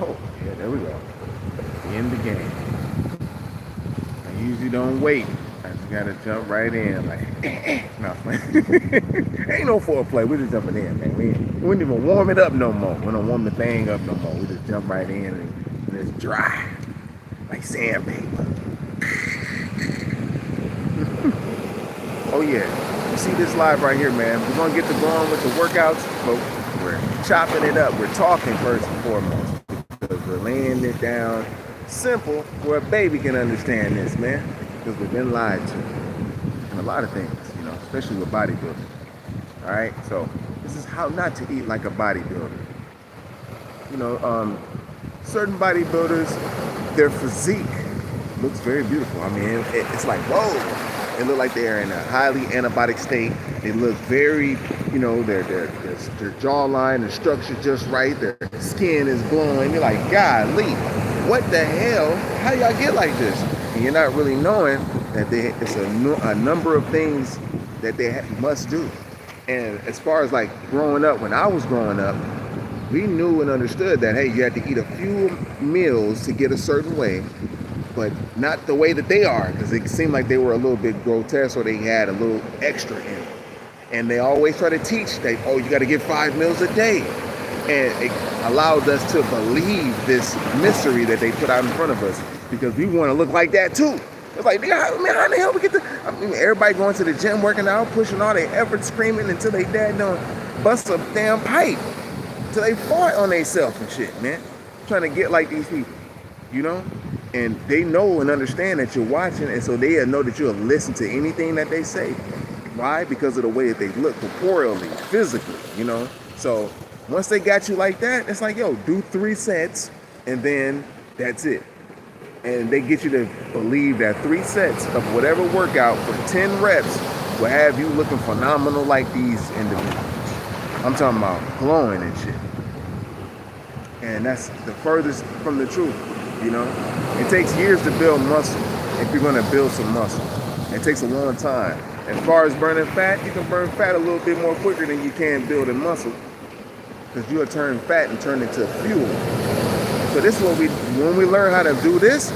Oh, yeah, there we go. In the game. I usually don't wait. I just gotta jump right in, like, no, ain't no foreplay. We just jumping in, man. We wouldn't even warm it up no more. We don't warm the thing up no more. We just jump right in and it's dry, like sandpaper. Oh yeah, you see this live right here, man. We're gonna get to going with the workouts, but we're chopping it up. We're talking first and foremost because we're laying it down simple where a baby can understand this, man. Because we've been lied to, and a lot of things, you know, especially with bodybuilding. All right, so this is how not to eat like a bodybuilder. You know, certain bodybuilders, their physique looks very beautiful. I mean, it's like, whoa. They look like they're in a highly antibiotic state. They look very, you know, their jawline, their structure just right. Their skin is glowing. You're like, golly, what the hell? How y'all get like this? And you're not really knowing that it's a number of things that they must do. And as far as like growing up, when I was growing up, we knew and understood that, hey, you had to eat a few meals to get a certain way, but not the way that they are, because it seemed like they were a little bit grotesque or they had a little extra in it. And they always try to teach that, oh, you got to get 5 meals a day. And it allowed us to believe this mystery that they put out in front of us, because we want to look like that too. It's like, man, how the hell we get the? I mean, everybody going to the gym, working out, pushing all their effort, screaming until they dad don't bust a damn pipe, until they fart on themselves and shit, man. Trying to get like these people, you know? And they know and understand that you're watching, and so they know that you'll listen to anything that they say. Why? Because of the way that they look corporeally, physically, you know? So once they got you like that, it's like, yo, do 3 sets, and then that's it. And they get you to believe that 3 sets of whatever workout for 10 reps will have you looking phenomenal like these individuals. I'm talking about glowing and shit. And that's the furthest from the truth, you know? It takes years to build muscle if you're gonna build some muscle. It takes a long time. As far as burning fat, you can burn fat a little bit more quicker than you can building muscle, because you'll turn fat and turn into fuel. So this is what when we learn how to do this,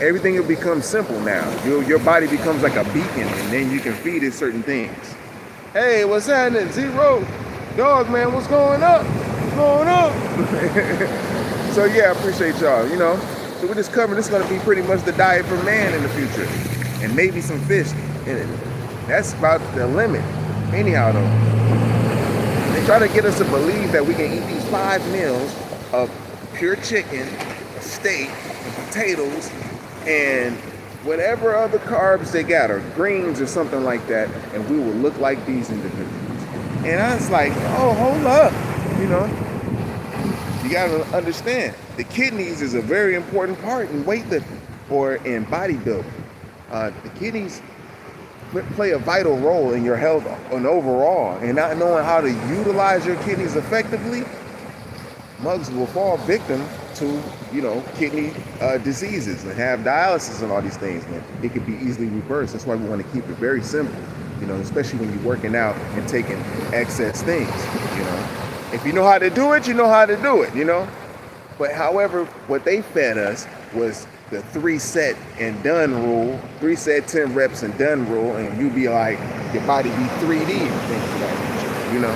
everything will become simple now. Your body becomes like a beacon, and then you can feed it certain things. Hey, what's happening? Zero. Dog, man, what's going up? What's going up? So yeah, I appreciate y'all, you know. So we're just covering, this is gonna be pretty much the diet for man in the future. And maybe some fish in it. That's about the limit. Anyhow though, they try to get us to believe that we can eat these 5 meals of pure chicken, steak, and potatoes, and whatever other carbs they got, or greens or something like that, and we will look like these individuals. And I was like, oh, hold up, you know. You gotta understand, the kidneys is a very important part in weightlifting or in bodybuilding. The kidneys play a vital role in your health and overall, and not knowing how to utilize your kidneys effectively, mugs will fall victim to, you know, kidney diseases and have dialysis and all these things, man. It could be easily reversed. That's why we want to keep it very simple, you know, especially when you're working out and taking excess things, you know. If you know how to do it, you know how to do it, you know. But however, what they fed us was the 3 set and done rule, 3 set, 10 reps and done rule, and you be like, your body be 3D and things of that nature, you know.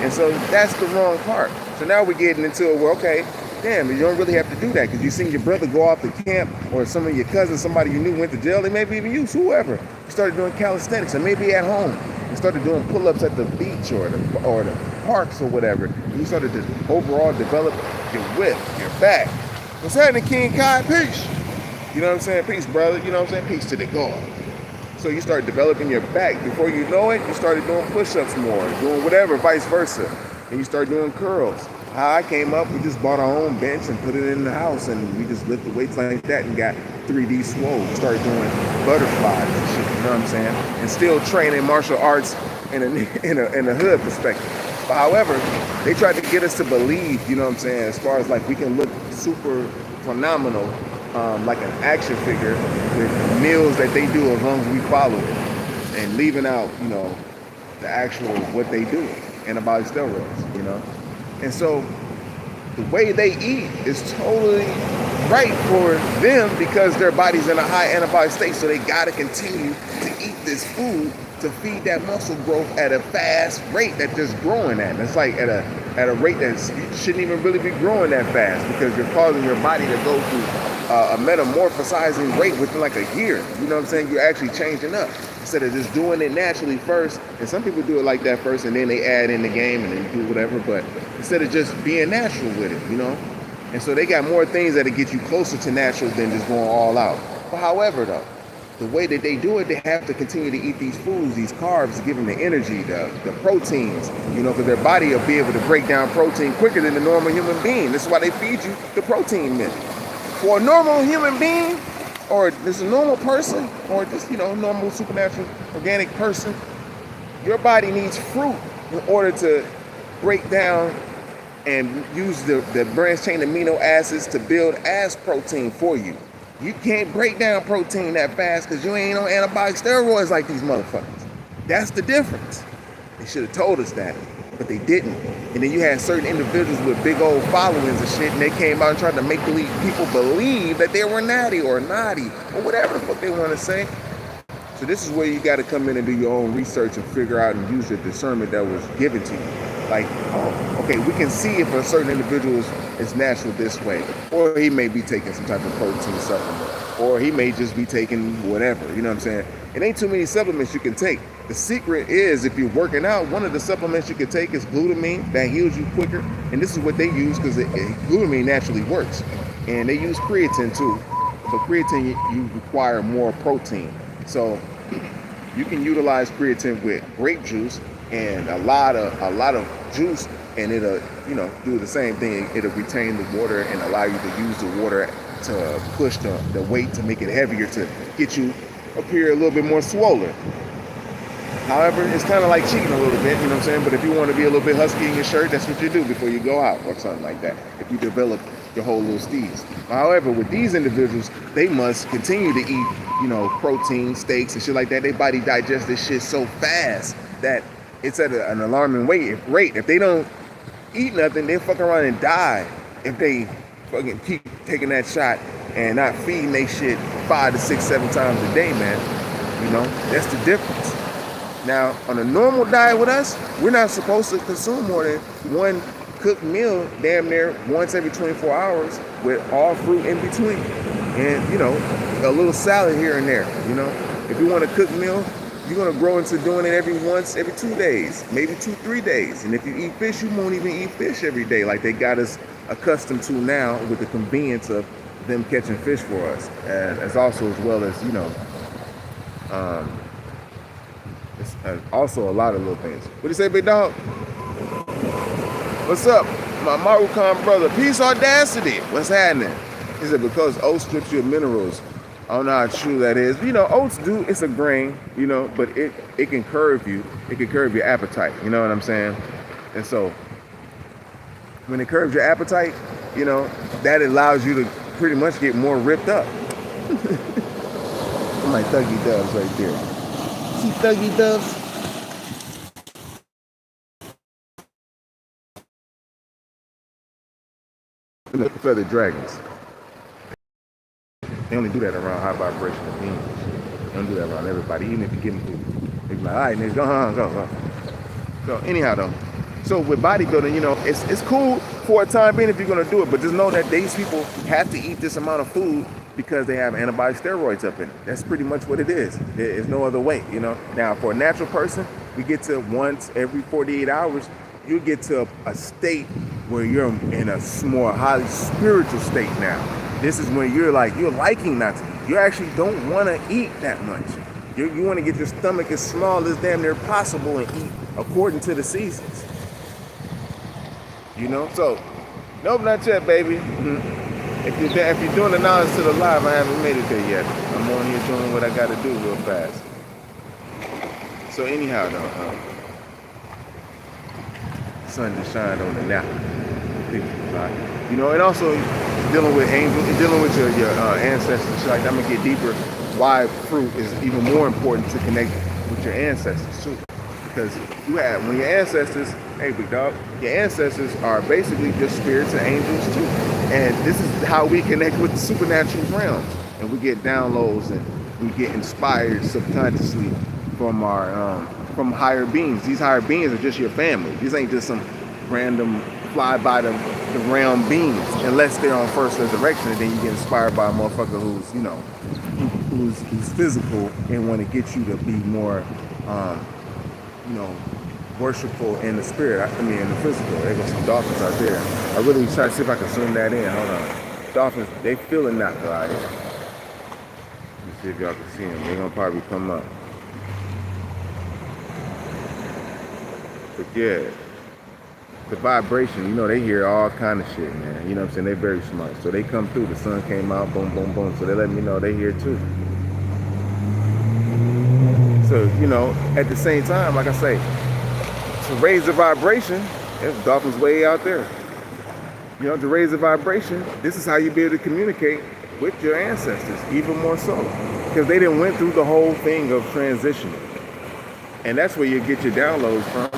And so that's the wrong part. So now we're getting into it where, okay, damn, you don't really have to do that, because you seen your brother go off to camp, or some of your cousins, somebody you knew went to jail, they maybe even you, whoever. You started doing calisthenics, or maybe at home. You started doing pull-ups at the beach or the parks or whatever. And you started to overall develop your width, your back. What's happening, King Kai? Peace. You know what I'm saying? Peace, brother. You know what I'm saying? Peace to the God. So you start developing your back. Before you know it, you started doing push-ups more, doing whatever, vice versa. And you start doing curls. How I came up, we just bought our own bench and put it in the house, and we just lifted weights like that and got 3D swole. We started doing butterflies and shit, you know what I'm saying? And still training martial arts in a hood perspective. But however, they tried to get us to believe, you know what I'm saying, as far as like we can look super phenomenal, like an action figure with meals that they do as long as we follow it, and leaving out, you know, the actual what they do, anabolic steroids, you know. And so the way they eat is totally right for them because their body's in a high anabolic state. So they got to continue to eat this food to feed that muscle growth at a fast rate that's just growing at. And it's like at a rate that shouldn't even really be growing that fast because you're causing your body to go through a metamorphosizing rate within like a year. You know what I'm saying? You're actually changing up instead of just doing it naturally first. And some people do it like that first and then they add in the game and they do whatever. But instead of just being natural with it, you know? And so they got more things that'll get you closer to natural than just going all out. But however, though, the way that they do it, they have to continue to eat these foods, these carbs, to give them the energy, the proteins, you know, because their body will be able to break down protein quicker than the normal human being. This is why they feed you the protein milk. For a normal human being, or just a normal person, or just, you know, normal supernatural organic person, your body needs fruit in order to break down and use the branched chain amino acids to build as protein for you. You can't break down protein that fast because you ain't on anabolic steroids like these motherfuckers. That's the difference. They should have told us that, but they didn't. And then you had certain individuals with big old followings and shit, and they came out and tried to make people believe that they were natty or naughty or whatever the fuck they want to say. So this is where you got to come in and do your own research and figure out and use your discernment that was given to you. Like, oh, okay, we can see if a certain individual is natural this way, or he may be taking some type of protein supplement, or he may just be taking whatever, you know what I'm saying? It ain't too many supplements you can take. The secret is, if you're working out, one of the supplements you can take is glutamine, that heals you quicker, and this is what they use because glutamine naturally works. And they use creatine too, but creatine, you require more protein. So you can utilize creatine with grape juice and a lot of juice, and it'll, you know, do the same thing. It'll retain the water and allow you to use the water to push the weight to make it heavier to get you appear a little bit more swollen. However, it's kind of like cheating a little bit, you know what I'm saying? But if you want to be a little bit husky in your shirt, that's what you do before you go out or something like that, if you develop your whole little steez. However, with these individuals, they must continue to eat, you know, protein, steaks and shit like that. Their body digests this shit so fast that it's at an alarming rate. If they don't eat nothing, they fuck around and die if they fucking keep taking that shot and not feeding they shit 5 to 6, 7 times a day, man. You know, that's the difference. Now, on a normal diet with us, we're not supposed to consume more than one cooked meal damn near once every 24 hours with all fruit in between. And, you know, a little salad here and there, you know. If you want a cooked meal, you're going to grow into doing it every 2 days, maybe 2-3 days. And if you eat fish, you won't even eat fish every day like they got us accustomed to now with the convenience of them catching fish for us. And as also as well as, you know, it's also a lot of little things. What do you say, big dog? What's up? My Amaru brother. Peace, audacity. What's happening? He said, because oats strips you of minerals. I don't know how true that is. You know, oats do, it's a grain, you know, but it can curve you. It can curve your appetite. You know what I'm saying? And so when it curves your appetite, you know, that allows you to pretty much get more ripped up. I'm like Thuggy Doves right there. See Thuggy Doves? Feathered dragons. They only do that around high vibrational beings. They don't do that around everybody, even if you give them food. They be like, all right, niggas, go. So anyhow though, so with bodybuilding, you know, it's cool for a time being if you're gonna do it, but just know that these people have to eat this amount of food because they have antibody steroids up in it. That's pretty much what it is. There's no other way, you know. Now for a natural person, we get to once every 48 hours, you get to a state where you're in a more highly spiritual state now. This is when you're liking not to eat. You actually don't want to eat that much. You want to get your stomach as small as damn near possible and eat according to the seasons. You know? So, nope, not yet, baby. If you're doing the knowledge to the live, I haven't made it there yet. I'm on here doing what I got to do real fast. So anyhow, though, sun just shined on the now. You know, and also dealing with angels, dealing with your ancestors, like I'm gonna get deeper. Why fruit is even more important to connect with your ancestors too, because when your ancestors Hey, big dog, your ancestors are basically just spirits and angels too. And this is how we connect with the supernatural realms. And we get downloads and we get inspired subconsciously from our from higher beings. These higher beings are just your family. These ain't just some random fly by the realm beings, unless they're on first resurrection, and then you get inspired by a motherfucker who's, you know, who's physical and want to get you to be more, you know, worshipful in the spirit. I mean, in the physical. There go some dolphins out there. I really try to see if I can zoom that in. Hold on. Dolphins, they feeling NAGA out here. Let me see if y'all can see them. They're gonna probably come up. But yeah, the vibration, you know, they hear all kind of shit, man. You know what I'm saying? They're very smart. So they come through. The sun came out, boom, boom, boom. So they let me know they here too. So, you know, at the same time, like I say, to raise the vibration, there's dolphins way out there. You know, to raise the vibration, this is how you be able to communicate with your ancestors, even more so. Because they didn't went through the whole thing of transitioning. And that's where you get your downloads from.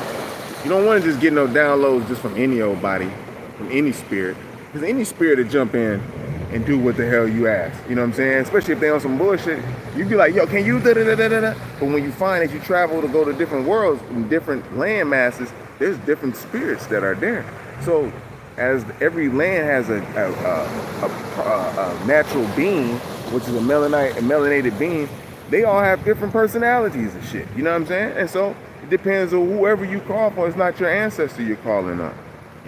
You don't want to just get no downloads just from any old body, from any spirit. Because any spirit will jump in and do what the hell you ask. You know what I'm saying? Especially if they on some bullshit. You'd be like, yo, can you da-da-da-da-da-da? But when you find that you travel to go to different worlds and different land masses, there's different spirits that are there. So as every land has a natural being, which is a melanated being, they all have different personalities and shit. You know what I'm saying? And so it depends on whoever you call for. It's not your ancestor you're calling on.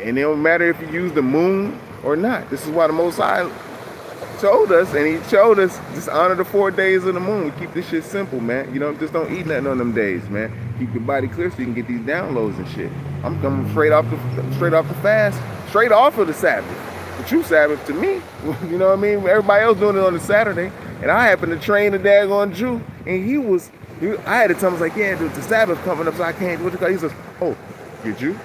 And it don't matter if you use the moon or not. This is why the Most High showed us, and he showed us, just honor the 4 days of the moon. We keep this shit simple, man. You know, just don't eat nothing on them days, man. Keep your body clear so you can get these downloads and shit. I'm coming straight off the fast, straight off of the Sabbath. The true Sabbath to me. You know what I mean? Everybody else doing it on the Saturday. And I happened to train a daggone Jew, and I had to tell him, I was like, yeah, dude, the Sabbath coming up, so I can't do it. He says, oh, you're Jew?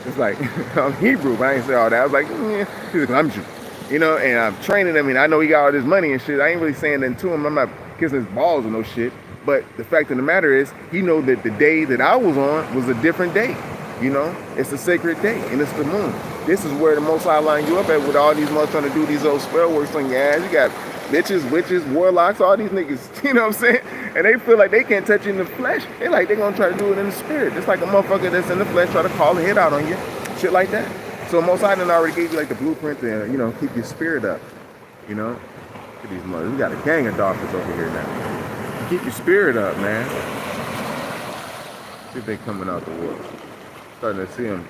It's like, I'm Hebrew, but I ain't say all that. I was like, yeah. He's like, I'm Jew. You know, and I'm training him, and I know he got all this money and shit. I ain't really saying nothing to him. I'm not kissing his balls or no shit. But the fact of the matter is, he know that the day that I was on was a different day. You know, it's a sacred day, and it's the moon. This is where the Most High line you up at with all these motherfuckers trying to do these old spell works on your ass. You got bitches, witches, warlocks, all these niggas, you know what I'm saying? And they feel like they can't touch you in the flesh. They like they're gonna try to do it in the spirit. Just like a motherfucker that's in the flesh try to call a hit out on you. Shit like that. So Most High done already gave you like the blueprint to, you know, keep your spirit up. You know? Look at these mothers. We got a gang of dolphins over here now. Keep your spirit up, man. See if they coming out the water. Starting to see them.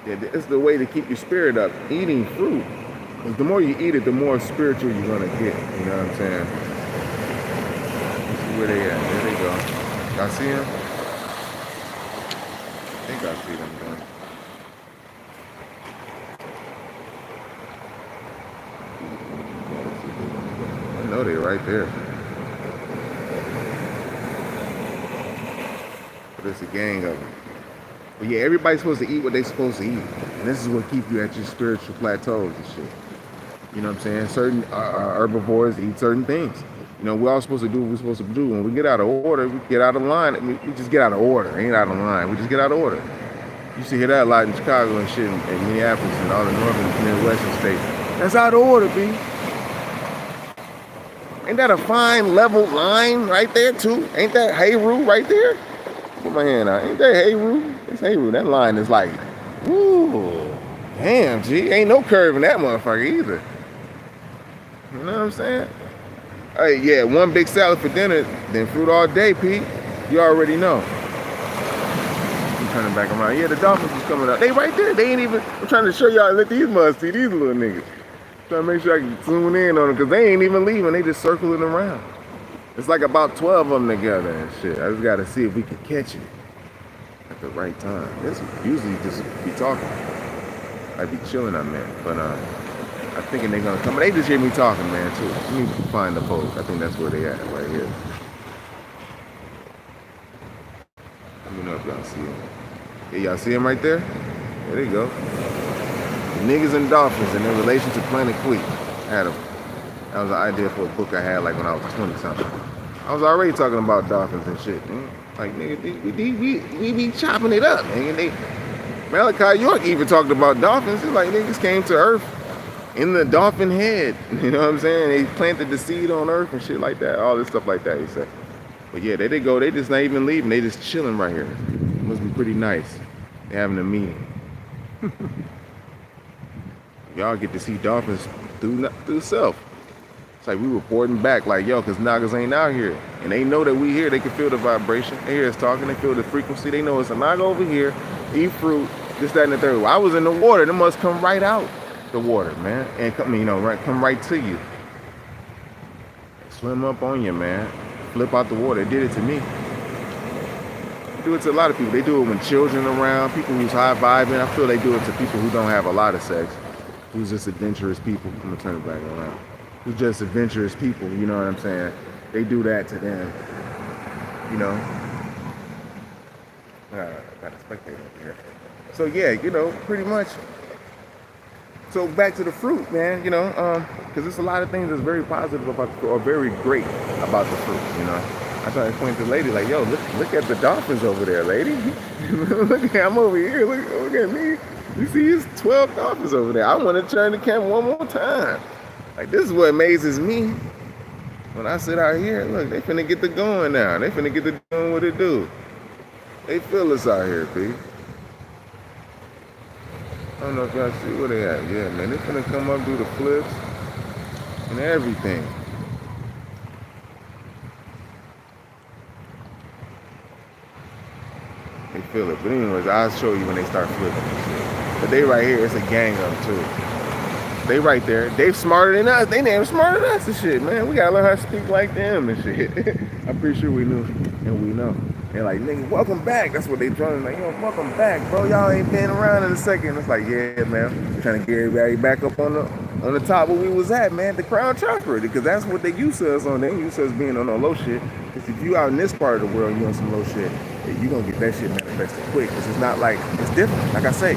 Yeah, it's the way to keep your spirit up. Eating fruit. Because the more you eat it, the more spiritual you're gonna get. You know what I'm saying? This is where they at. There they go. Y'all see them? I think I see them, man. I know they're right there. But it's a gang of them. But yeah, everybody's supposed to eat what they're supposed to eat. And this is what keeps you at your spiritual plateaus and shit. You know what I'm saying? Certain herbivores eat certain things. You know, we're all supposed to do what we're supposed to do. When we get out of order, we get out of line. I mean, we just get out of order. Ain't out of line. We just get out of order. You used to hear that a lot in Chicago and shit, and Minneapolis and all the northern and midwestern states. That's out of order, B. Ain't that a fine level line right there, too? Ain't that Heru right there? Put my hand out. Ain't that Heru? It's Heru. That line is like, ooh, damn, G. Ain't no curve in that motherfucker either. You know what I'm saying? Hey, yeah, one big salad for dinner, then fruit all day, Pete. You already know. I'm turning back around. Yeah, the dolphins is coming out. They right there. They ain't even, I'm trying to show y'all, let these muds see these little niggas. Trying to make sure I can zoom in on them, because they ain't even leaving. They just circling around. It's like about 12 of them together and shit. I just got to see if we can catch it at the right time. This usually just be talking. I'd be chilling on that, but I'm thinking they're gonna come. They just hear me talking, man, too. Let me find the post. I think that's where they at, right here. Let me know if y'all see them. Yeah, y'all see them right there? There they go. The niggas and dolphins in their relation to Planet Queen. Adam. That was an idea for a book I had like when I was 20-something. I was already talking about dolphins and shit, man. Like, nigga, we be chopping it up, nigga. Malachi York even talked about dolphins. It's like niggas came to Earth in the dolphin head. You know what I'm saying? They planted the seed on Earth and shit like that. All this stuff like that, he said. But yeah, they go. They just not even leaving. They just chilling right here. It must be pretty nice. They having a meeting. Y'all get to see dolphins through self. It's like we reporting back like, yo, because Nagas ain't out here. And they know that we here. They can feel the vibration. They hear us talking. They feel the frequency. They know it's a Naga over here. Eat fruit. This, that, and the third. Well, I was in the water. They must come right out the water, man. And come, you know, come right to you. Swim up on you, man. Flip out the water. They did it to me. They do it to a lot of people. They do it when children are around, people who's high vibing. I feel they do it to people who don't have a lot of sex. Who's just adventurous people. I'm gonna turn it back around. Who's just adventurous people, you know what I'm saying? They do that to them, you know. Got a spectator over here. So yeah, you know, pretty much. So back to the fruit, man, you know, because there's a lot of things that's very positive about, or very great about the fruit, you know. I try to point to the lady like, yo, look at the dolphins over there, lady. Look, I'm over here. Look at me. You see, it's 12 dolphins over there. I want to turn the camera one more time. Like, this is what amazes me. When I sit out here, look, they finna get the going now. They finna get the doing what it do. They feel us out here, P. I don't know if y'all see where they at. Yeah, man, they finna come up, do the flips and everything. They feel it. But anyways, I'll show you when they start flipping and shit. But they right here, it's a gang of them too. They right there. They smarter than us. They damn smarter than us and shit, man. We gotta learn how to speak like them and shit. I'm pretty sure we knew and we know. They're like, nigga, welcome back. That's what they drawing. Like, yo, welcome back, bro. Y'all ain't been around in a second. It's like, yeah, man. We're trying to get everybody back up on the top where we was at, man. The crown chakra, because that's what they used to us on. They used to us being on no low shit. Because if you out in this part of the world, you on some low shit, you gonna get that shit manifested quick. Because it's not like, it's different. Like I say,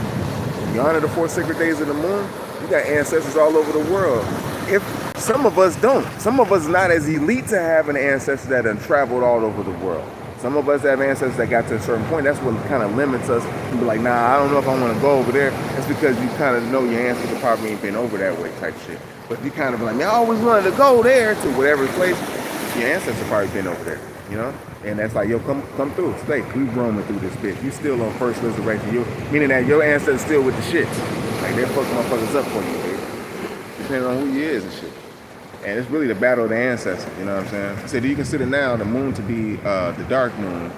you honor the 4 sacred days of the moon, you got ancestors all over the world. If some of us don't, some of us not as elite to have an ancestor that have traveled all over the world. Some of us have ancestors that got to a certain point. That's what kind of limits us. And be like, nah, I don't know if I want to go over there. That's because you kind of know your ancestors probably ain't been over that way type shit. But you kind of like, man, I always wanted to go there to whatever place. Your ancestors probably been over there, you know? And that's like, yo, come through, stay. We roaming through this bitch. You still on first resurrection. Meaning that your ancestors still with the shits. Like, they fuck motherfuckers up for you, baby. Depending on who you is and shit. And it's really the battle of the ancestors, you know what I'm saying? So do you consider now the moon to be the dark moon,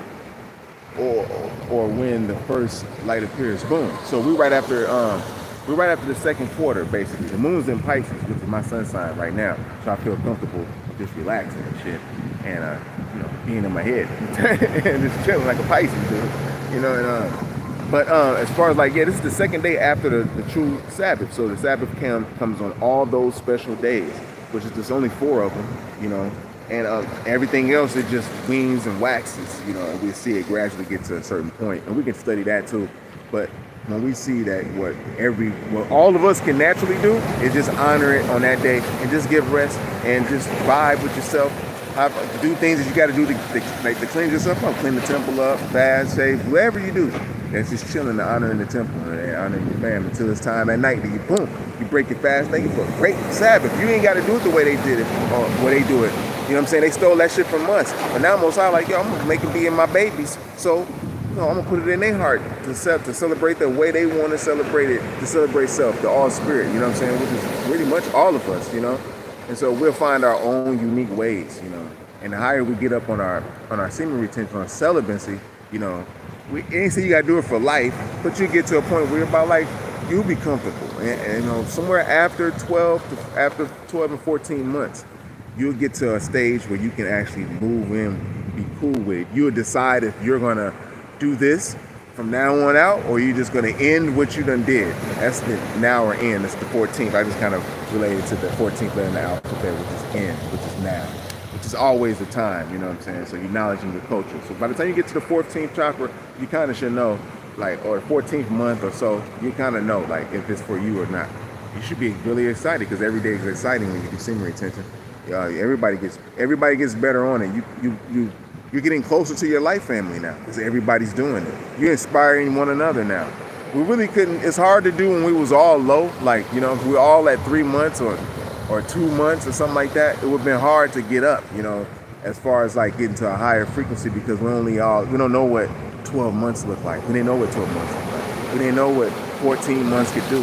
or when the first light appears? Boom. So we're right after the second quarter, basically. The moon's in Pisces, which is my sun sign right now. So I feel comfortable just relaxing and shit, and you know, being in my head and just chilling like a Pisces, dude. You know, and but as far as like, yeah, this is the second day after the true Sabbath. So the Sabbath comes on all those special days, which is just only 4 of them, you know, and everything else it just weans and waxes, you know, and we see it gradually get to a certain point, and we can study that too. But when we see that what all of us can naturally do is just honor it on that day and just give rest and just vibe with yourself, do things that you got to do to clean yourself up, clean the temple up, fast, shave, whatever you do. That's just chilling and honoring the temple and honoring your fam until it's time at night. Then you boom, you break your fast. Thank you for a great Sabbath. You ain't got to do it the way they did it or the way they do it. You know what I'm saying? They stole that shit from us. But now Most High like, yo, I'm gonna make it be in my babies. So, you know, I'm gonna put it in their heart to celebrate the way they want to celebrate it, to celebrate self, the all spirit. You know what I'm saying? Which is pretty much all of us. You know, and so we'll find our own unique ways. You know, and the higher we get up on our semen retention, on celibacy, you know. We ain't say you gotta do it for life, but you get to a point where you're about like you'll be comfortable, and you know, somewhere after 12 and 14 months, you'll get to a stage where you can actually move in, be cool with it. You'll decide if you're gonna do this from now on out, or you're just gonna end what you done did. That's the now or end. That's the 14th. I just kind of related to the 14th letter in the alphabet, which is end, which is now. Which is always the time, you know what I'm saying? So you're acknowledging your culture. So by the time you get to the 14th chakra, you kind of should know, like, or the 14th month or so, you kind of know, like, if it's for you or not. You should be really excited because every day is exciting when you do semen retention. Everybody gets better on it. You're getting closer to your life family now because everybody's doing it. You're inspiring one another now. We really couldn't, it's hard to do when we was all low, like, you know, if we were all at 3 months or 2 months or something like that, it would have been hard to get up, you know, as far as like getting to a higher frequency, because we don't know what 12 months look like. We didn't know what 12 months look like. We didn't know what 14 months could do,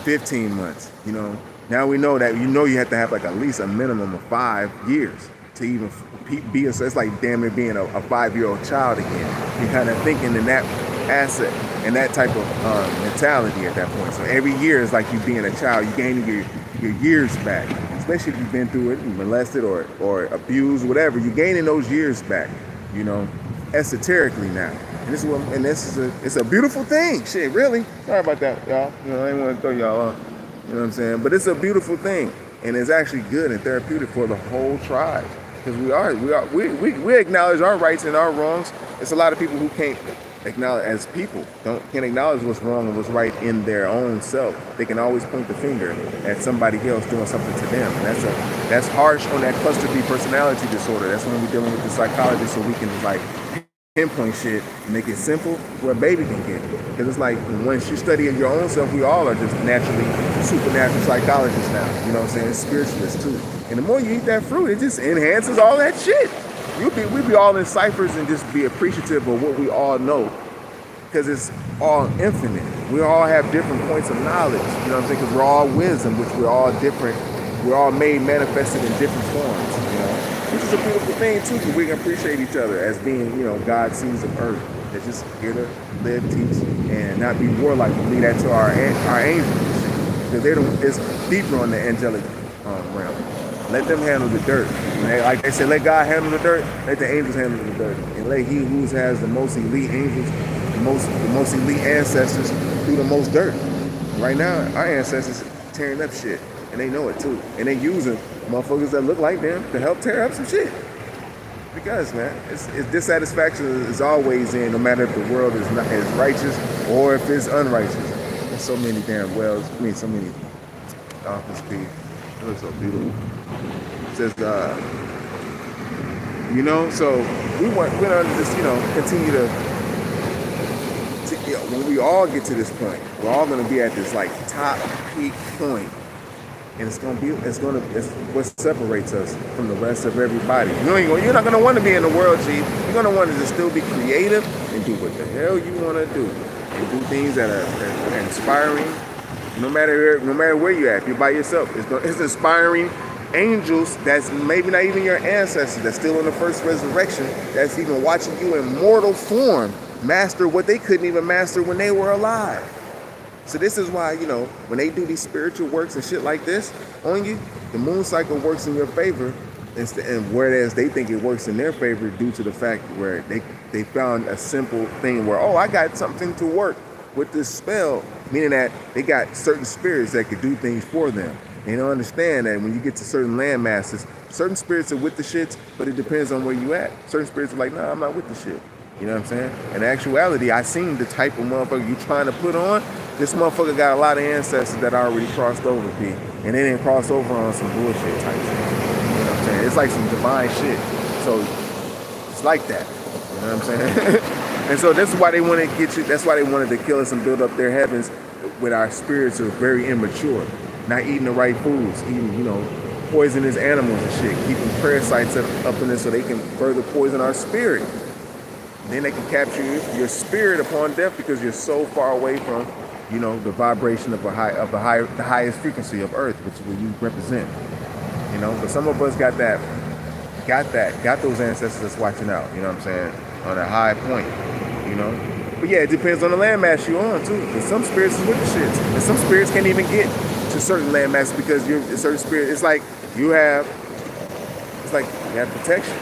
15 months, you know. Now we know that, you have to have like at least a minimum of 5 years to even be, so it's like damn near being a 5-year-old child again. You're kind of thinking in that asset and that type of mentality at that point. So every year is like you being a child. You gaining your years back, especially if you've been through it, molested or abused, whatever. You're gaining those years back, you know, esoterically now. And it's a beautiful thing. Shit, really. Sorry about that, y'all. You know, I didn't want to throw y'all off. You know what I'm saying? But it's a beautiful thing, and it's actually good and therapeutic for the whole tribe. Because we acknowledge our rights and our wrongs. It's a lot of people who can't acknowledge, as people, can't acknowledge what's wrong and what's right in their own self. They can always point the finger at somebody else doing something to them. And that's harsh on that cluster B personality disorder. That's when we're dealing with the psychologist, so we can like pinpoint shit, make it simple where a baby can get it. Because it's like once you study your own self, we all are just naturally supernatural psychologists now. You know what I'm saying? Spiritualists too. And the more you eat that fruit, it just enhances all that shit. We'd be all in ciphers and just be appreciative of what we all know, because it's all infinite. We all have different points of knowledge, you know what I'm saying? Because we're all wisdom, which we're all different. We're all made manifested in different forms, you know? Which is a beautiful thing too, because we can appreciate each other as being, you know, God's seeds of earth. That's just here to live, teach, and not be warlike. We leave that to our angels, because it's deeper on the angelic realm. Let them handle the dirt. Like they said, let God handle the dirt, let the angels handle the dirt. And let he who has the most elite angels, the most elite ancestors do the most dirt. Right now, our ancestors tearing up shit. And they know it too. And they using motherfuckers that look like them to help tear up some shit. Because, man, it's dissatisfaction is always in, no matter if the world is not as righteous or if it's unrighteous. There's so many damn wells, so many office people. It looks so beautiful. It says, you know, so we want to just, you know, continue to you know, when we all get to this point, we're all going to be at this like top peak point, and it's what separates us from the rest of everybody. You're not going to want to be in the world, G. You're going to want to just still be creative and do what the hell you want to do, and do things that are inspiring. No matter where you're at, if you're by yourself, it's inspiring angels that's maybe not even your ancestors, that's still in the first resurrection, that's even watching you in mortal form master what they couldn't even master when they were alive. So this is why, you know, when they do these spiritual works and shit like this on you, the moon cycle works in your favor, and whereas they think it works in their favor due to the fact where they found a simple thing where, oh, I got something to work with this spell, meaning that they got certain spirits that could do things for them. They don't understand that when you get to certain land masses, certain spirits are with the shits, but it depends on where you at. Certain spirits are like, nah, I'm not with the shit. You know what I'm saying? In actuality, I seen the type of motherfucker you trying to put on. This motherfucker got a lot of ancestors that already crossed over, P. And they didn't cross over on some bullshit type shit. You know what I'm saying? It's like some divine shit. So it's like that. You know what I'm saying? And so that's why they want to get you. That's why they wanted to kill us and build up their heavens with our spirits who are very immature, not eating the right foods, eating, you know, poisonous animals and shit, keeping parasites up in it so they can further poison our spirit. And then they can capture your spirit upon death because you're so far away from, you know, the vibration of the highest frequency of Earth, which is what you represent. You know, but some of us got those ancestors that's watching out. You know what I'm saying? On a high point, you know. But yeah, it depends on the landmass you're on too. Because some spirits is with the shits, and some spirits can't even get to certain landmasses because you're a certain spirit. It's like you have protection,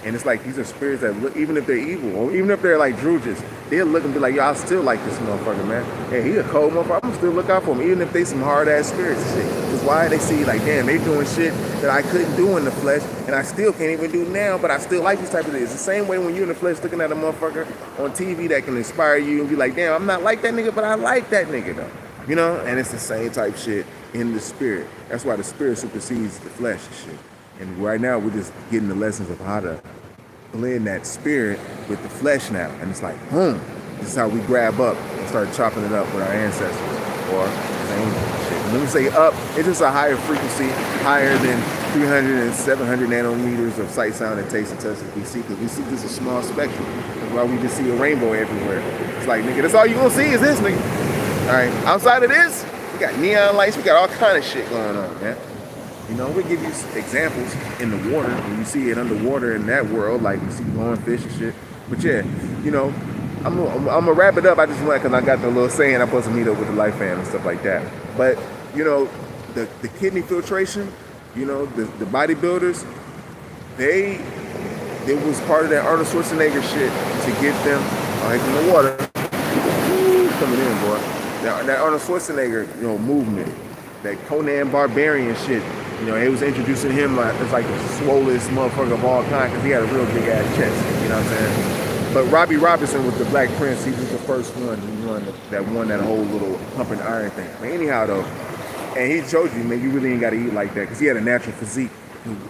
and it's like these are spirits that look, even if they're evil or even if they're like Druges, they'll look and be like, yo, I still like this motherfucker, man. Hey, he a cold motherfucker. I'm still look out for him, even if they some hard ass spirits and shit. Because why? They see like, damn, they doing shit that I couldn't do in the flesh, and I still can't even do now, but I still like these type of things. It's the same way when you're in the flesh looking at a motherfucker on TV that can inspire you and be like, damn, I'm not like that nigga, but I like that nigga though. You know? And it's the same type shit in the spirit. That's why the spirit supersedes the flesh and shit. And right now we're just getting the lessons of how to blend that spirit with the flesh now. And it's like, boom, this is how we grab up and start chopping it up with our ancestors or same shit. When we say up, it's just a higher frequency, higher than 300 and 700 nanometers of sight, sound, and taste and touch that we see, because we see this a small spectrum. That's why we just see a rainbow everywhere. It's like, nigga, that's all you gonna see is this, nigga. All right, outside of this, we got neon lights, we got all kind of shit going on, man. You know, we give you examples in the water, when you see it underwater in that world, like you see glowing fish and shit. But yeah, you know, I'm gonna wrap it up. I just went because I got the little saying I'm supposed to meet up with the life fam and stuff like that. But you know, the kidney filtration, you know, the bodybuilders, it was part of that Arnold Schwarzenegger shit to get them in the water. Woo, coming in, boy. That Arnold Schwarzenegger, you know, movement, that Conan Barbarian shit. You know, it was introducing him as like the swollest motherfucker of all time because he had a real big ass chest. You know what I'm saying? But Robbie Robinson was the Black Prince. He was the first one that won that whole little pumping iron thing. But anyhow, though, and he showed you, man, you really ain't got to eat like that because he had a natural physique,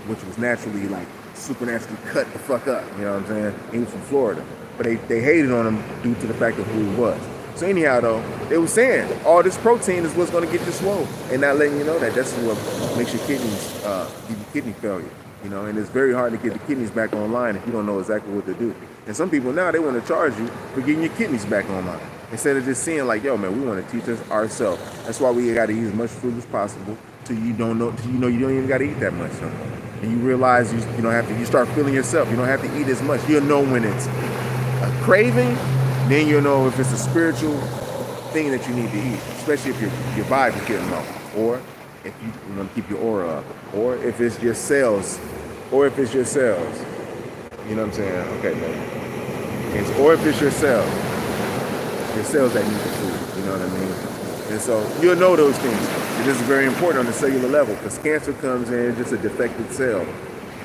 which was naturally like supernaturally cut the fuck up. You know what I'm saying? He was from Florida, but they hated on him due to the fact of who he was. So anyhow, though, they were saying all this protein is what's going to get you swole, and not letting you know that that's what makes your kidneys give you kidney failure. You know, and it's very hard to get the kidneys back online if you don't know exactly what to do. And some people now, they want to charge you for getting your kidneys back online instead of just seeing like, yo, man, we want to teach us ourselves. That's why we got to eat as much food as possible till you know you don't even got to eat that much no more. And you realize you don't have to. You start feeling yourself. You don't have to eat as much. You'll know when it's a craving. Then you'll know if it's a spiritual thing that you need to eat, especially if your vibe is getting low, or if you want to keep your aura up, or if it's your cells, You know what I'm saying? Okay, man. Or if it's your cells that need the food. You know what I mean? And so you'll know those things. And this is very important on the cellular level because cancer comes in just a defective cell.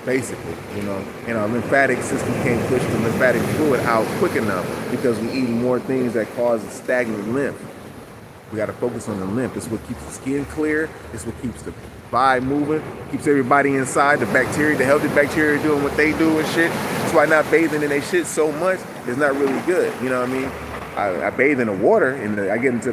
Basically, you know, and our lymphatic system can't push the lymphatic fluid out quick enough because we eat more things that cause a stagnant lymph. We got to focus on the lymph. It's what keeps the skin clear. It's what keeps the vibe moving, keeps everybody inside, the bacteria, the healthy bacteria doing what they do and shit. That's why not bathing in their shit so much is not really good. You know what I mean? I bathe in the water and I get into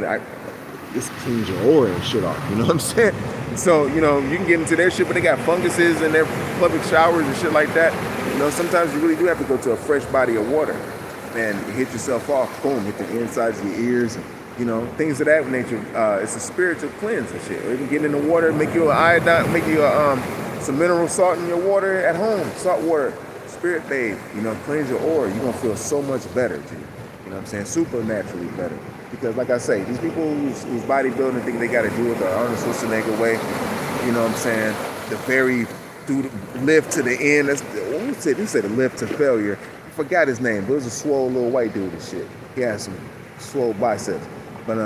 this cleans your aura and shit off. You know what I'm saying? So, you know, you can get into their shit, but they got funguses in their public showers and shit like that. You know, sometimes you really do have to go to a fresh body of water and hit yourself off, boom, hit the insides of your ears, and, you know, things of that nature. It's a spiritual cleanse and shit. Or you can get in the water, make you an iodine, make you some mineral salt in your water at home, salt water, spirit bathe, you know, cleanse your aura. You're going to feel so much better, G. You know what I'm saying? Supernaturally better. Because like I say, these people who's bodybuilding think they got to do it the Arnold Schwarzenegger way. You know what I'm saying? The very live to the end. He said the live to failure. I forgot his name, but it was a swole little white dude and shit. He had some swole biceps. But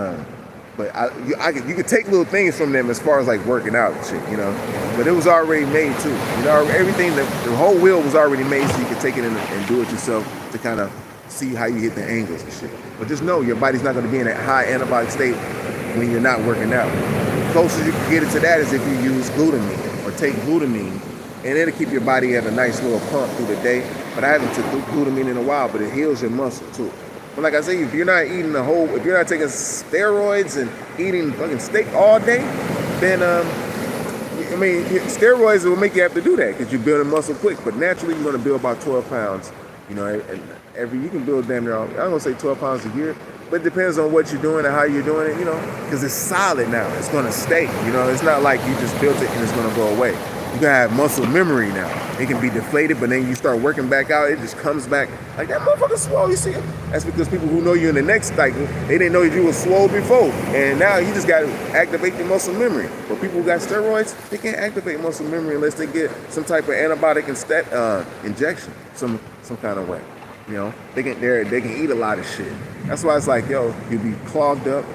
you could take little things from them as far as like working out and shit, you know. But it was already made too. You know, everything, the whole wheel was already made so you could take it in and do it yourself to kind of see how you hit the angles and shit. But just know your body's not going to be in that high anabolic state when you're not working out. The closest you can get it to that is if you use glutamine or take glutamine, and it'll keep your body at a nice little pump through the day. But I haven't took glutamine in a while, but it heals your muscle too. But like I say, if you're not eating if you're not taking steroids and eating fucking steak all day, then I mean, steroids will make you have to do that because you're building muscle quick. But naturally, you're going to build about 12 pounds. You know, and you can build damn near, I'm going to say 12 pounds a year, but it depends on what you're doing and how you're doing it, you know, because it's solid now. It's going to stay, you know. It's not like you just built it and it's going to go away. You got to have muscle memory now. It can be deflated, but then you start working back out, it just comes back like that motherfucker swole, you see it? That's because people who know you in the next cycle, they didn't know you were swole before, and now you just got to activate your muscle memory. But people who got steroids, they can't activate muscle memory unless they get some type of antibiotic injection, some kind of way. You know, they can eat a lot of shit. That's why it's like, yo, you be clogged up,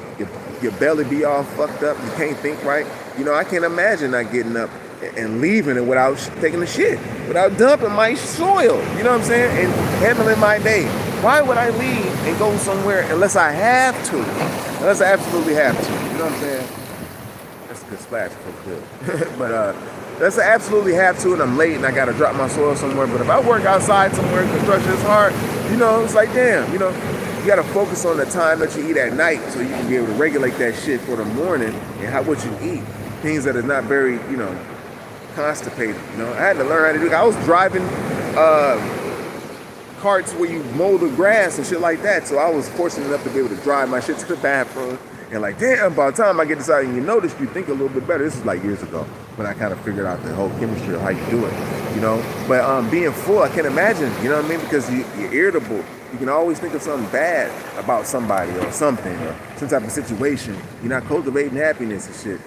your belly be all fucked up, you can't think right. You know, I can't imagine not getting up and leaving it without taking a shit, without dumping my soil, you know what I'm saying, and handling my day. Why would I leave and go somewhere unless I have to? Unless I absolutely have to, you know what I'm saying? That's a good splash. Feels good. But that's absolutely have to, and I'm late and I gotta drop my soil somewhere. But if I work outside somewhere, construction is hard, you know, it's like, damn, you know, you gotta focus on the time that you eat at night so you can be able to regulate that shit for the morning and what you eat. Things that are not very, you know, constipated. You know, I had to learn how to do it. I was driving carts where you mow the grass and shit like that, so I was fortunate enough to be able to drive my shit to the bathroom. And like, damn, by the time I get inside and you notice, you think a little bit better. This is like years ago when I kind of figured out the whole chemistry of how you do it, you know. But being full, I can't imagine, you know what I mean? Because you're irritable. You can always think of something bad about somebody or something or some type of situation. You're not cultivating happiness and shit.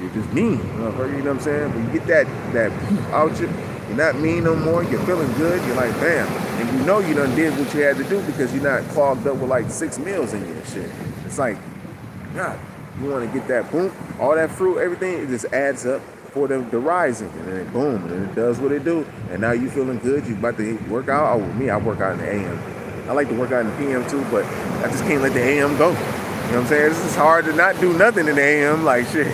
You're just mean, you know what I'm saying? When you get that out you, you're not mean no more. You're feeling good. You're like, bam. And you know you done did what you had to do because you're not clogged up with like 6 meals in you and shit. It's like, God, you want to get that boom, all that fruit, everything, it just adds up for the rising. And then boom, and it does what it do. And now you feeling good. You about to work out. Oh, with me, I work out in the AM. I like to work out in the PM too, but I just can't let the AM go. You know what I'm saying? It's just hard to not do nothing in the AM, like shit.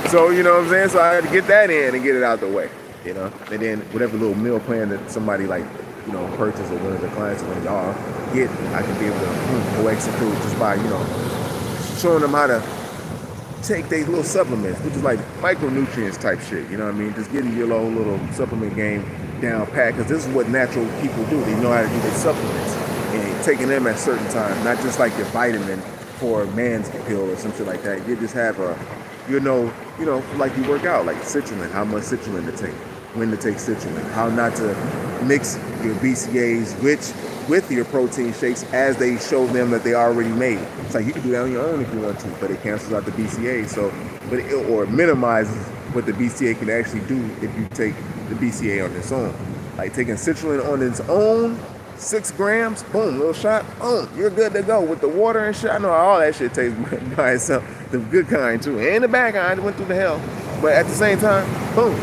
So, you know what I'm saying? So I had to get that in and get it out the way, you know? And then whatever little meal plan that somebody like, you know, purchase or one of the clients or one of y'all get, I can be able to go execute just by, you know, showing them how to take their little supplements, which is like micronutrients type shit, you know what I mean? Just getting your little supplement game down pat, because this is what natural people do. They know how to do their supplements and taking them at certain times, not just like your vitamin for a man's pill or some shit like that. You just have a, you know, like you work out, like citrulline, how much citrulline to take, when to take citrulline, how not to mix your BCAAs with your protein shakes as they show them that they already made. It's like you can do that on your own if you want to, but it cancels out the BCAA. So, but or minimizes what the BCAA can actually do if you take the BCAA on its own. Like taking citrulline on its own, 6 grams, boom, little shot, boom, you're good to go with the water and shit. I know how all that shit tastes by itself, the good kind too, and the bad kind went through the hell. But at the same time, boom.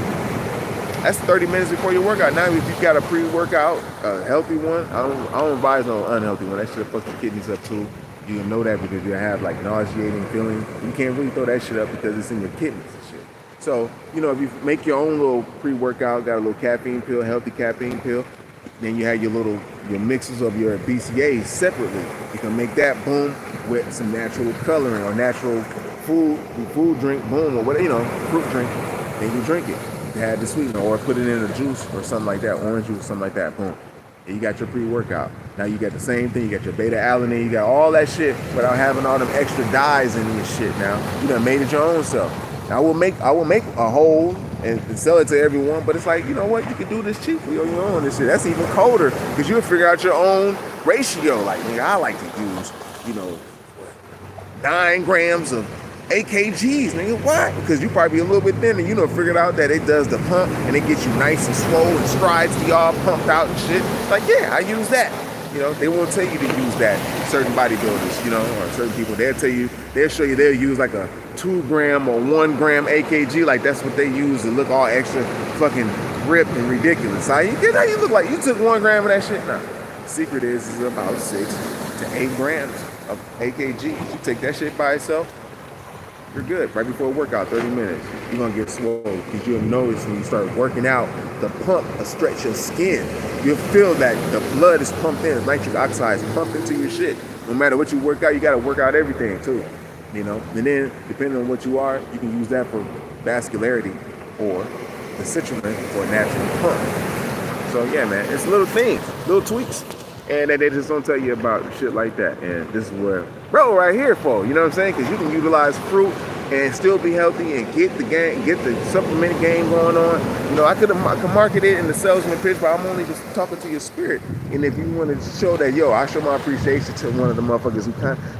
That's 30 minutes before your workout. Now, if you got a pre-workout, a healthy one, I don't advise no unhealthy one. That shit fuck your kidneys up too. You know that because you have like nauseating feeling. You can't really throw that shit up because it's in your kidneys and shit. So, you know, if you make your own little pre-workout, got a little caffeine pill, healthy caffeine pill, then you have your mixes of your BCAAs separately. You can make that boom with some natural coloring or natural food drink, boom, or whatever, you know, fruit drink. Then you drink it. Add the sweetener or put it in a juice or something like that, orange juice, something like that, boom. And you got your pre-workout. Now you got the same thing, you got your beta-alanine, you got all that shit without having all them extra dyes in your shit now. You done made it your own self. Now I will make a whole and sell it to everyone, but it's like, you know what, you can do this cheaply on your own and shit. That's even colder because you'll figure out your own ratio. Like, nigga, I like to use, you know, 9 grams of AKGs, nigga. Why? Because you probably be a little bit thin and you know figured out that it does the pump and it gets you nice and swole and strides be all pumped out and shit. Like, yeah, I use that. You know, they won't tell you to use that. Certain bodybuilders, you know, or certain people, they'll show you they'll use like a 2 gram or 1 gram AKG, like that's what they use to look all extra fucking ripped and ridiculous. How you look like you took 1 gram of that shit? Nah. The secret is about 6 to 8 grams of AKG. You take that shit by itself, you're good. Right before a workout, 30 minutes, you're gonna get swole because you'll notice when you start working out, the pump will stretch your skin. You'll feel that the blood is pumped in, nitric oxide is pumped into your shit. No matter what you work out, you gotta work out everything too, you know? And then, depending on what you are, you can use that for vascularity or the citrulline for a natural pump. So yeah, man, it's little things, little tweaks. And they just don't tell you about shit like that. And this is where bro right here for, you know what I'm saying? Because you can utilize fruit and still be healthy and get the supplement game going on. You know, I can market it in the salesman pitch, but I'm only just talking to your spirit. And if you want to show that, yo, I show my appreciation to one of the motherfuckers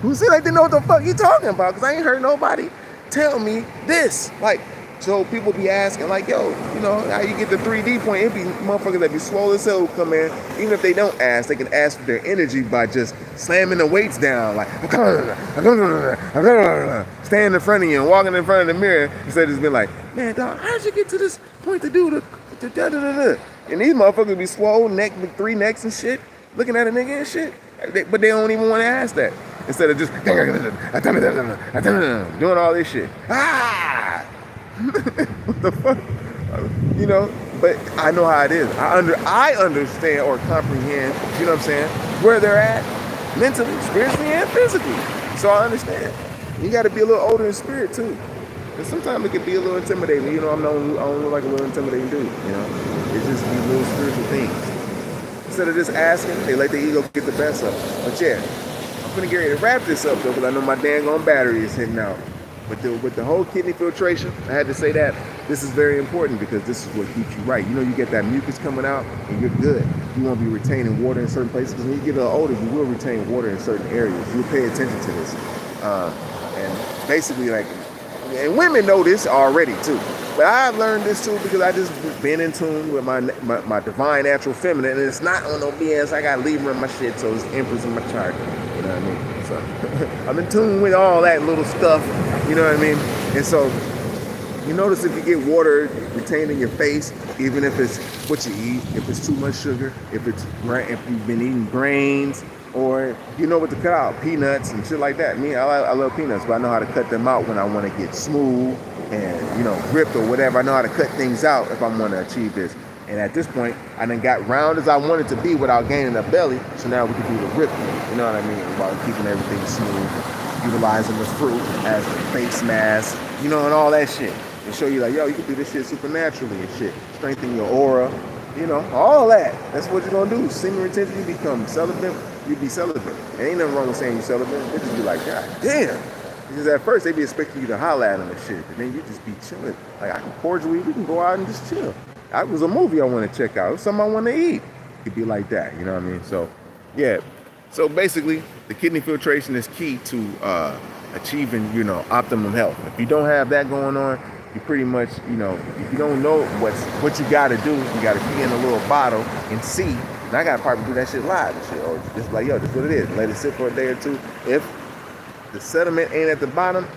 who said I didn't know what the fuck you talking about, because I ain't heard nobody tell me this. Like, so people be asking like, yo, you know, how you get the 3D point? It be motherfuckers that be swole as hell who come in. Even if they don't ask, they can ask for their energy by just slamming the weights down. Like, standing in front of you and walking in front of the mirror instead of just being like, man, dog, how'd you get to this point to do the da-da-da-da? And these motherfuckers be swole, 3 necks and shit, looking at a nigga and shit. But they don't even want to ask that. Instead of just doing all this shit. What the fuck? You know, but I know how it is. I understand or comprehend, you know what I'm saying, where they're at mentally, spiritually, and physically. So I understand. You got to be a little older in spirit too. And sometimes it can be a little intimidating. You know, I don't look like a little intimidating dude. You know, it's just these little spiritual things. Instead of just asking, they let the ego get the best of them. But yeah, I'm gonna get ready to wrap this up though, because I know my dang on battery is hitting out. But with the whole kidney filtration, I had to say that this is very important because this is what keeps you right. You know, you get that mucus coming out and you're good. You won't be retaining water in certain places. When you get a little older, you will retain water in certain areas. You'll pay attention to this. And basically, like, and women know this already too. But I've learned this too because I just been in tune with my divine natural feminine, and it's not on no BS. I got Libra in my shit, so it's Empress in my chart. You know what I mean? So I'm in tune with all that little stuff. You know what I mean? And so you notice if you get water retained in your face, even if it's what you eat, if it's too much sugar, if you've been eating grains, or you know what to cut out, peanuts and shit like that. I love peanuts, but I know how to cut them out when I want to get smooth and, you know, ripped or whatever. I know how to cut things out if I want to achieve this. And at this point, I done got round as I wanted to be without gaining a belly. So now we can do the ripping, you know what I mean? About keeping everything smooth, utilizing the fruit as the face mask, you know, and all that shit. And show you like, yo, you can do this shit supernaturally and shit. Strengthen your aura, you know, all that. That's what you're gonna do. Semen retention, you become celibate, you be celibate. And ain't nothing wrong with saying you celibate. They just be like, God damn. Because at first they be expecting you to holler at them and shit. And then you just be chilling. Like, I can cordially, we can go out and just chill. That was a movie I want to check out. It was something I want to eat. It could be like that, you know what I mean? So, yeah. So basically, the kidney filtration is key to achieving, you know, optimum health. If you don't have that going on, you pretty much, you know, if you don't know what you got to do, you got to pee in a little bottle and see. And I got to probably do that shit live and shit. Or just like, yo, this is what it is. Let it sit for a day or two. If the sediment ain't at the bottom,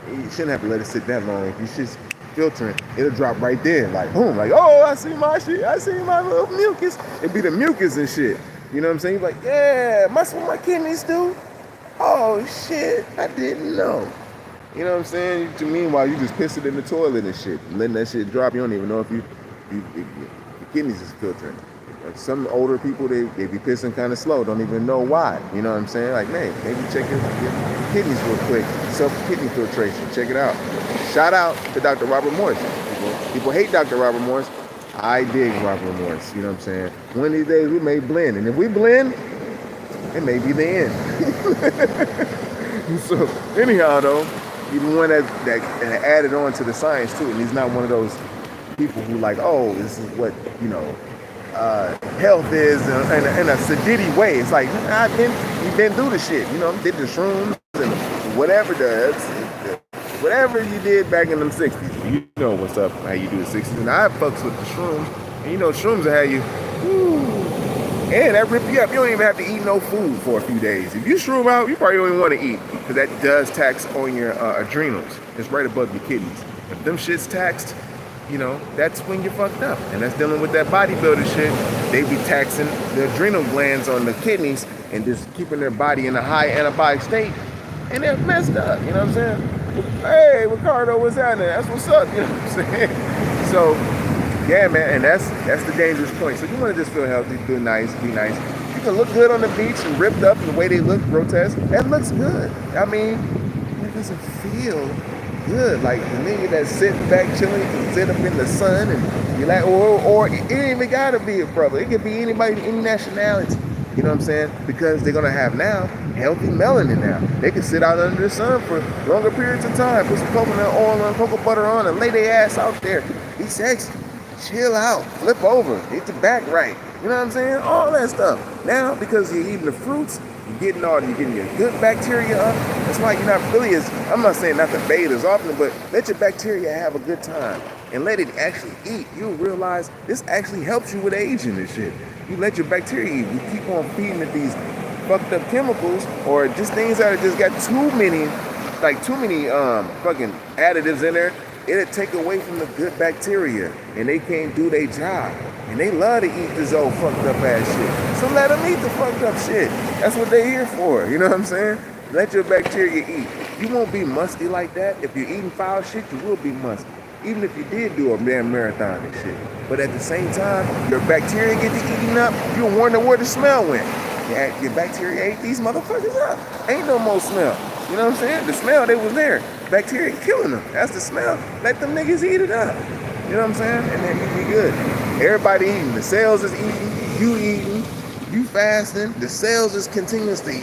you shouldn't have to let it sit that long. If you just filtering, it'll drop right there. Like, boom, like, oh, I see my shit. I see my little mucus. It'd be the mucus and shit. You know what I'm saying? You're like, yeah, that's what my kidneys do. Oh, shit, I didn't know. You know what I'm saying? Meanwhile, you just piss it in the toilet and shit. Letting that shit drop. You don't even know if your kidneys is filtering. Like some older people, they be pissing kind of slow. Don't even know why. You know what I'm saying? Like, man, maybe check your kidneys real quick. Self-kidney filtration. Check it out. Shout out to Dr. Robert Morris. People hate Dr. Robert Morris. I dig Robert Morris. You know what I'm saying? One of these days, we may blend. And if we blend, it may be the end. So, anyhow, though, even one that added on to the science too, and he's not one of those people who like, oh, this is what, you know, health is in a sedity way. It's like, you've been through the shit, you know, did the shrooms and whatever whatever you did back in them 60s. You know what's up, how you do the 60s. And I fucks with the shrooms, and you know, shrooms will have you, and that rip you up. You don't even have to eat no food for a few days. If you shroom out, you probably don't even want to eat, because that does tax on your adrenals. It's right above your kidneys. If them shit's taxed, you know, that's when you're fucked up. And that's dealing with that bodybuilder shit. They be taxing the adrenal glands on the kidneys and just keeping their body in a high antibiotic state. And they're messed up, you know what I'm saying? Hey, Ricardo, what's happening? That's what's up, you know what I'm saying? So, yeah, man, and that's the dangerous point. So you want to just feel healthy, feel nice, be nice. You can look good on the beach and ripped up, and the way they look grotesque, that looks good. I mean, it doesn't feel good. Like the nigga that's sitting back chilling, can sit up in the sun and you like, or it ain't even gotta be a brother. It could be anybody, any nationality. You know what I'm saying? Because they're gonna have now healthy melanin now. They can sit out under the sun for longer periods of time, put some coconut oil on, cocoa butter on, and lay their ass out there. Be sexy. Chill out, flip over, get your back right. You know what I'm saying? All that stuff. Now, because you're eating the fruits, you're getting your good bacteria up. That's why you're not really I'm not saying not to bathe as often, but let your bacteria have a good time and let it actually eat. You'll realize this actually helps you with aging and shit. You let your bacteria eat. You keep on feeding it these fucked up chemicals or just things that have just got too many fucking additives in there. it'll take away from the good bacteria, and they can't do their job. And they love to eat this old fucked up ass shit. So let them eat the fucked up shit. That's what they're here for. You know what I'm saying? Let your bacteria eat. You won't be musty like that. If you're eating foul shit, you will be musty. Even if you did do a damn marathon and shit. But at the same time, your bacteria get to eating up, you're wondering where the smell went. Your bacteria ate these motherfuckers up. Ain't no more smell. You know what I'm saying? The smell, they was there. Bacteria killing them. That's the smell. Let them niggas eat it up. You know what I'm saying? And then you be good. Everybody eating. The cells is eating, you fasting. The cells is continuously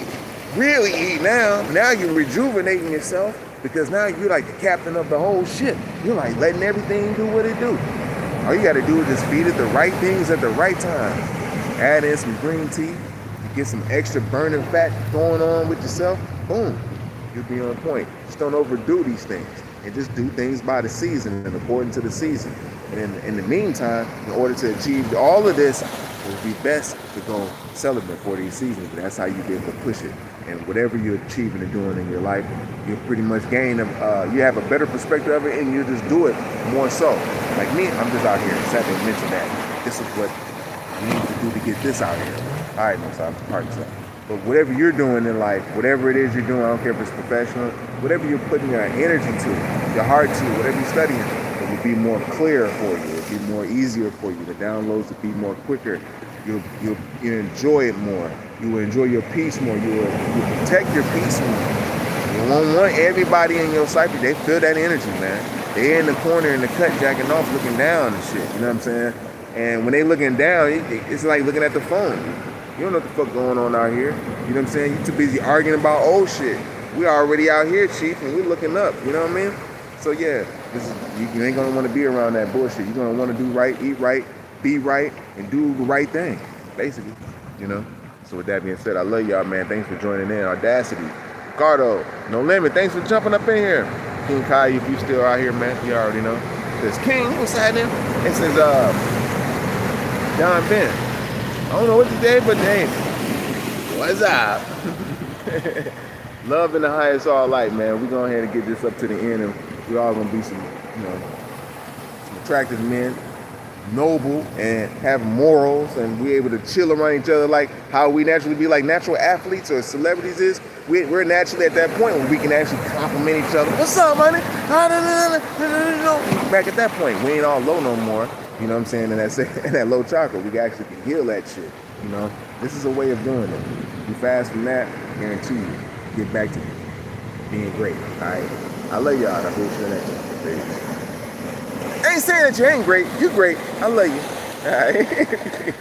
really eating now. Now you're rejuvenating yourself because now you're like the captain of the whole ship. You're like letting everything do what it do. All you gotta do is just feed it the right things at the right time. Add in some green tea, get some extra burning fat going on with yourself. Boom, you'll be on point. Just don't overdo these things. And just do things by the season and according to the season. And in the meantime, in order to achieve all of this, it would be best to go celebrate for these seasons. But that's how you be able to push it. And whatever you're achieving and doing in your life, you'll pretty much gain, you have a better perspective of it, and you just do it more so. Like me, I'm just out here. Sad to mention that. This is what you need to do to get this out here. All right, no, sorry, park stuff. But whatever you're doing in life, whatever it is you're doing, I don't care if it's professional, whatever you're putting your energy to, your heart to, whatever you're studying, it will be more clear for you. It'll be more easier for you. The downloads will be more quicker. You'll enjoy it more. You will enjoy your peace more. You'll protect your peace more. You won't want everybody in your cycle. They feel that energy, man. They in the corner in the cut jacking off looking down and shit. You know what I'm saying? And when they looking down, it's like looking at the phone. You don't know what the fuck going on out here. You know what I'm saying? You too busy arguing about old shit. We already out here, chief, and we looking up. You know what I mean? So yeah, you ain't gonna want to be around that bullshit. You're gonna want to do right, eat right, be right, and do the right thing, basically. You know. So with that being said, I love y'all, man. Thanks for joining in. Audacity, Ricardo, No Limit. Thanks for jumping up in here. King Kai, if you still out here, man, you already know. Says King, what's happening? It says Don Ben. I don't know what today, but damn, what's up? Love in the highest all light, man. We're going ahead and get this up to the end, and we all gonna be some attractive men, noble, and have morals, and we able to chill around each other like how we naturally be like natural athletes or celebrities is. We're naturally at that point where we can actually compliment each other. What's up, honey? Back at that point, we ain't all low no more. You know what I'm saying? And that low chakra, we actually can heal that shit. You know, this is a way of doing it. You fast from that, guarantee you get back to being great. All right, I love y'all. I wish you that. I ain't saying that you ain't great. You great. I love you. All right.